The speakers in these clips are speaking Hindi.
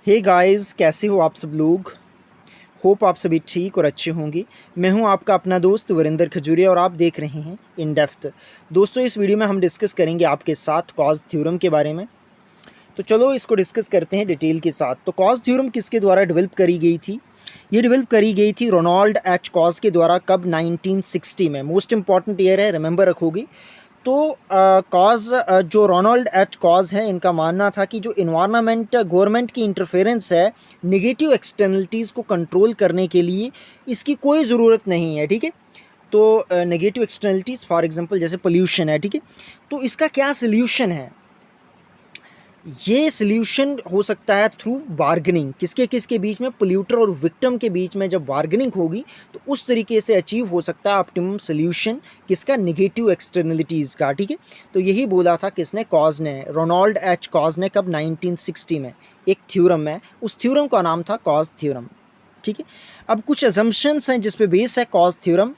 हे गाइस, कैसे हो आप सब लोग। होप आप सभी ठीक और अच्छे होंगे। मैं हूं आपका अपना दोस्त वरिंदर खजूरिया और आप देख रहे हैं इन डेप्थ। दोस्तों, इस वीडियो में हम डिस्कस करेंगे आपके साथ कॉज थ्योरम के बारे में। तो चलो इसको डिस्कस करते हैं डिटेल के साथ। तो कॉज थ्योरम किसके द्वारा डेवलप करी गई थी? ये डेवलप करी गई थी रोनाल्ड एच कॉज के द्वारा। कब? 1960 में। मोस्ट इंपॉर्टेंट ईयर है, रिमेंबर रखोगे। तो कॉज जो रोनाल्ड एच कॉज है, इनका मानना था कि जो इन्वायरमेंट गवर्नमेंट की इंटरफेरेंस है नेगेटिव एक्सटर्नलिटीज़ को कंट्रोल करने के लिए, इसकी कोई ज़रूरत नहीं है। ठीक है। तो नेगेटिव एक्सटर्नलिटीज़ फॉर एग्जांपल जैसे पोल्यूशन है। ठीक है। तो इसका क्या सल्यूशन है? ये सल्यूशन हो सकता है थ्रू बार्गेनिंग। किसके किसके बीच में? पोल्यूटर और विक्टिम के बीच में जब बार्गेनिंग होगी तो उस तरीके से अचीव हो सकता है ऑप्टिमम सल्यूशन। किसका? नेगेटिव एक्सटर्नलिटीज़ का। ठीक है। तो यही बोला था किसने? कॉज ने, रोनाल्ड एच कॉज ने। कब? 1960 में। एक थ्योरम है, उस थ्योरम का नाम था कॉज थ्योरम। ठीक है। अब कुछ अजम्पशंस हैं जिस पे बेस है Coase theorem.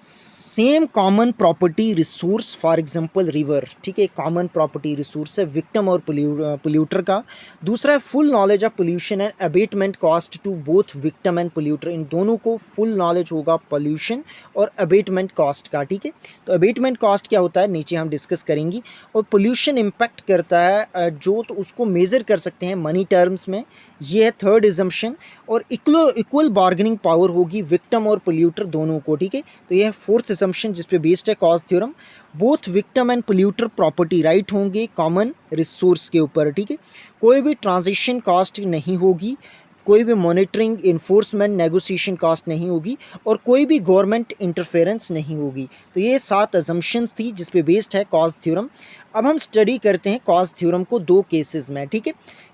Same common property resource, for example river. ठीक है, कॉमन प्रॉपर्टी रिसोर्स है विक्टिम और पोल्यूटर का। दूसरा है full knowledge of pollution and abatement cost to both victim and polluter. इन दोनों को फुल नॉलेज होगा पोल्यूशन और अबेटमेंट कॉस्ट का। ठीक है। तो अबेटमेंट कॉस्ट क्या होता है नीचे हम डिस्कस करेंगे। और पोल्यूशन इम्पैक्ट करता है जो, तो उसको मेज़र कर सकते हैं मनी टर्म्स में। ये है थर्ड एजम्पशन। और इक्वल बार्गेनिंग पावर होगी विक्टिम और पोल्यूटर दोनों को। ठीक है। तो यह है फोर्थ एजम्पशन जिस पे बेस्ड है Coase theorem. Both victim and polluter property right होंगे कॉमन रिसोर्स के ऊपर। ठीक है। कोई भी ट्रांजिशन कॉस्ट नहीं होगी, कोई भी मॉनिटरिंग इन्फोर्समेंट नेगोशिएशन कॉस्ट नहीं होगी, और कोई भी गवर्नमेंट इंटरफेरेंस नहीं होगी। तो ये 7 अजम्पशंस थी जिस पे बेस्ड है कॉज थ्योरम। अब हम स्टडी करते हैं कॉज थ्योरम को दो केसेस में। ठीक है।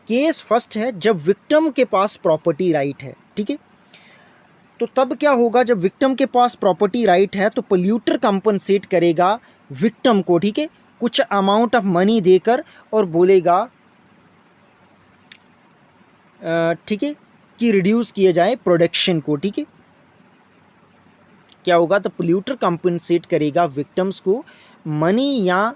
केस फर्स्ट है जब विक्टिम के पास प्रॉपर्टी राइट है। ठीक है। तो तब क्या होगा? जब विक्टिम के पास प्रॉपर्टी राइट है तो पोल्यूटर कंपनसेट करेगा विक्टिम को। ठीक है। कुछ अमाउंट ऑफ मनी देकर और बोलेगा ठीक है कि रिड्यूस किया जाए प्रोडक्शन को। ठीक है। क्या होगा? तो पोल्यूटर कंपनसेट करेगा विक्टिम्स को मनी या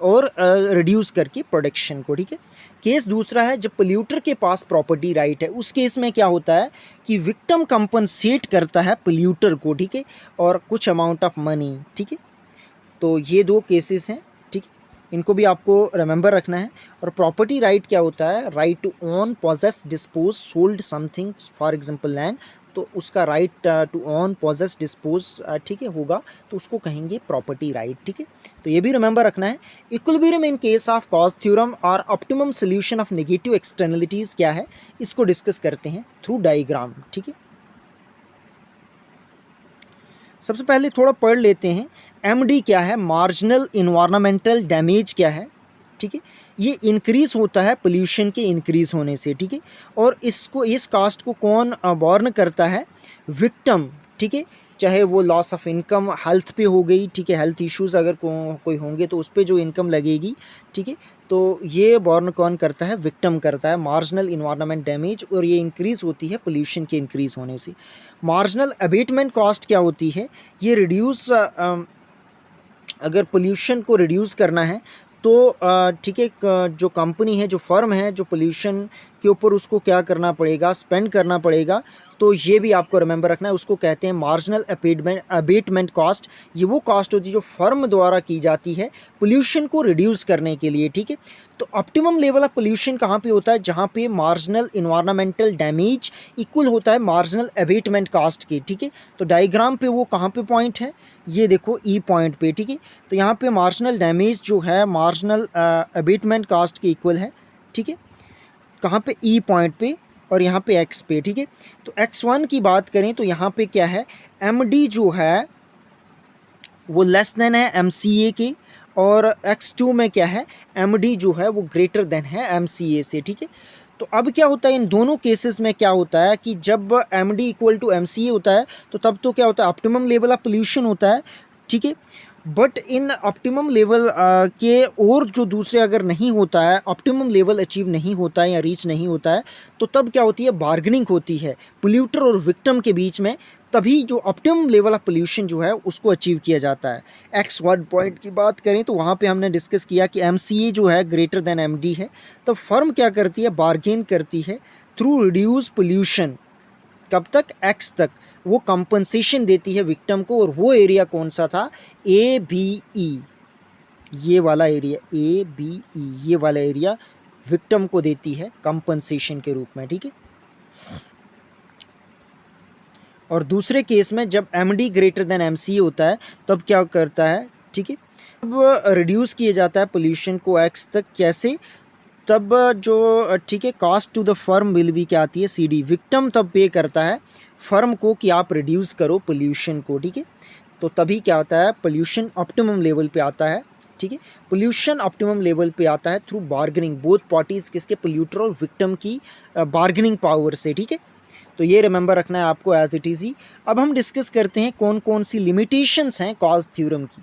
और रिड्यूस करके प्रोडक्शन को। ठीक है। केस दूसरा है जब पोल्यूटर के पास प्रॉपर्टी राइट है। उस केस में क्या होता है कि विक्टिम कंपनसेट करता है पोल्यूटर को। ठीक है। और कुछ अमाउंट ऑफ मनी। ठीक है। तो ये दो केसेस हैं। ठीक है। इनको भी आपको रिमेंबर रखना है। और प्रॉपर्टी राइट क्या होता है? Right to own, possess, dispose, sold something, for example land. तो उसका right to own, possess, dispose ठीक है होगा, तो उसको कहेंगे प्रॉपर्टी राइट। ठीक है। तो ये भी रिमेंबर रखना है। Equilibrium in case of Coase theorem और optimum solution of negative externalities क्या है, इसको डिस्कस करते हैं थ्रू डायग्राम। ठीक है। सबसे पहले थोड़ा पढ़ लेते हैं। एमडी क्या है? मार्जिनल इन्वायरमेंटल डैमेज क्या है? ठीक है। ये इंक्रीज होता है पोल्यूशन के इंक्रीज होने से। ठीक है। और इसको, इस कास्ट को कौन बॉर्न करता है? विक्टिम। ठीक है। चाहे वो लॉस ऑफ इनकम हेल्थ पे हो गई। ठीक है। हेल्थ इश्यूज़ अगर कोई होंगे तो उस पर जो इनकम लगेगी। ठीक है। तो ये बॉर्न कौन करता है? विक्टिम करता है मार्जिनल इन्वायरमेंट डैमेज। और ये इंक्रीज़ होती है पोल्यूशन के इंक्रीज़ होने से। मार्जिनल अबेटमेंट कॉस्ट क्या होती है? ये रिड्यूस, अगर पोल्यूशन को रिड्यूस करना है तो ठीक है, जो कंपनी है, जो फर्म है, जो पोल्यूशन के ऊपर उसको क्या करना पड़ेगा? स्पेंड करना पड़ेगा। तो ये भी आपको रिमेंबर रखना है। उसको कहते हैं मार्जिनल अबेटमेंट कॉस्ट। ये वो कॉस्ट होती है जो फर्म द्वारा की जाती है पोल्यूशन को रिड्यूस करने के लिए। ठीक है। तो ऑप्टिमम लेवल ऑफ पोल्यूशन कहाँ पे होता है? जहाँ पे मार्जिनल इन्वायरमेंटल डैमेज इक्वल होता है मार्जिनल अबेटमेंट कॉस्ट के। ठीक है। तो डायग्राम पे वो कहाँ पे पॉइंट है? ये देखो ई पॉइंट पे। ठीक है। तो यहाँ पे मार्जिनल डैमेज जो है मार्जिनल अबेटमेंट कॉस्ट के इक्वल है। ठीक है। कहाँ पे? ई पॉइंट पे, और यहाँ पे एक्स पे। ठीक है। तो x1 की बात करें तो यहाँ पे क्या है? एमडी जो है वो लेस देन है एमसीए के, और x2 में क्या है? एमडी जो है वो ग्रेटर देन है एमसीए से। ठीक है। तो अब क्या होता है इन दोनों केसेस में? क्या होता है कि जब एमडी इक्वल टू एमसीए होता है तो तब तो क्या होता है? ऑप्टिमम लेवल ऑफ पोल्यूशन होता है। ठीक है। बट इन ऑप्टिमम लेवल के और जो दूसरे अगर नहीं होता है, ऑप्टिमम लेवल अचीव नहीं होता है या रीच नहीं होता है, तो तब क्या होती है, बार्गेनिंग होती है पोल्यूटर और विक्टिम के बीच में। तभी जो ऑप्टिमम लेवल ऑफ पोल्यूशन जो है उसको अचीव किया जाता है। X1 पॉइंट की बात करें तो वहाँ पे हमने डिस्कस किया कि MCA जो है ग्रेटर देन MD है, तो फर्म क्या करती है, बार्गेन करती है थ्रू रिड्यूस पोल्यूशन। कब तक, X तक। वो कंपनसेशन देती है विक्टिम को, और वो एरिया कौन सा था, ABE, ये वाला एरिया, ABE ये वाला एरिया विक्टिम को देती है कंपनसेशन के रूप में, ठीक है। और दूसरे केस में जब MD ग्रेटर देन MCA होता है तब क्या करता है, ठीक है, अब रिड्यूस किया जाता है पोल्यूशन को X तक। कैसे, तब जो, ठीक है, cost to the firm will be क्या आती है, CD। विक्टिम तब पे करता है फर्म को कि आप रिड्यूस करो पोल्यूशन को, ठीक है। तो तभी क्या होता है, पोल्यूशन ऑप्टिमम लेवल पे आता है, ठीक है। पोल्यूशन ऑप्टिमम लेवल पे आता है थ्रू बार्गेनिंग, बोथ पार्टीज़ किसके, पोल्यूटर और विक्टिम की बार्गेनिंग पावर से, ठीक है। तो ये रिमेंबर रखना है आपको एज इट इज़ ही। अब हम डिस्कस करते हैं कौन कौन सी लिमिटेशंस हैं कॉज थ्योरम की।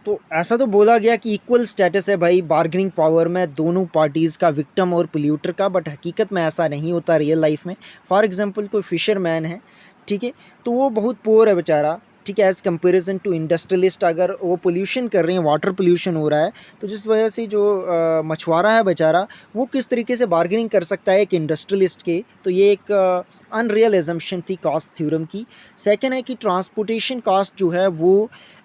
तो ऐसा तो बोला गया कि इक्वल स्टेटस है भाई बार्गेनिंग पावर में दोनों पार्टीज़ का, विक्टिम और पोल्यूटर का, बट हकीकत में ऐसा नहीं होता रियल लाइफ में। फॉर एग्जांपल कोई फिशरमैन है, ठीक है, तो वो बहुत पुअर है बेचारा, ठीक है, एज़ कंपेरिजन टू इंडस्ट्रियलिस्ट। अगर वो पोल्यूशन कर रहे हैं, वाटर पोल्यूशन हो रहा है, तो जिस वजह से जो मछुआरा है बेचारा, वो किस तरीके से बार्गेनिंग कर सकता है एक इंडस्ट्रियलिस्ट के। तो ये एक अनरियल एजम्पशन थी कॉस्ट थ्योरम की। सेकंड है कि ट्रांसपोर्टेशन कॉस्ट जो है वो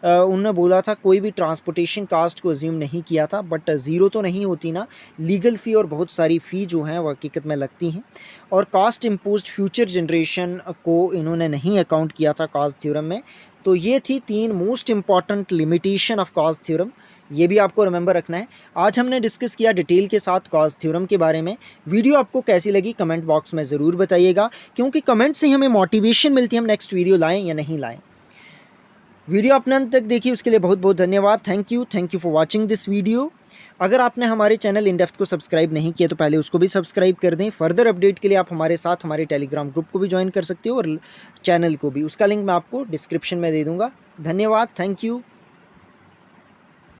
उन्होंने बोला था कोई भी ट्रांसपोर्टेशन कॉस्ट को अज्यूम नहीं किया था, बट ज़ीरो तो नहीं होती ना, लीगल फ़ी और बहुत सारी फ़ी जो हैं वो हकीकत में लगती हैं। और कॉस्ट इम्पोज्ड फ्यूचर जनरेशन को इन्होंने नहीं अकाउंट किया था कॉस्ट थ्योरम में। तो ये थी 3 most important limitation of cost theorem, ये भी आपको रिमेंबर रखना है। आज हमने डिस्कस किया डिटेल के साथ कॉस्ट थ्योरम के बारे में। वीडियो आपको कैसी लगी कमेंट बॉक्स में ज़रूर बताइएगा, क्योंकि कमेंट से ही हमें मोटिवेशन मिलती है हम नेक्स्ट वीडियो लाएं या नहीं लाएं। वीडियो अपने अंत तक देखिए उसके लिए बहुत बहुत धन्यवाद। Thank you for watching this video. अगर आपने हमारे चैनल इन डेप्थ को सब्सक्राइब नहीं किया तो पहले उसको भी सब्सक्राइब कर दें। फर्दर अपडेट के लिए आप हमारे साथ हमारे टेलीग्राम ग्रुप को भी ज्वाइन कर सकते हो और चैनल को भी, उसका लिंक मैं आपको डिस्क्रिप्शन में दे दूँगा। धन्यवाद, थैंक यू।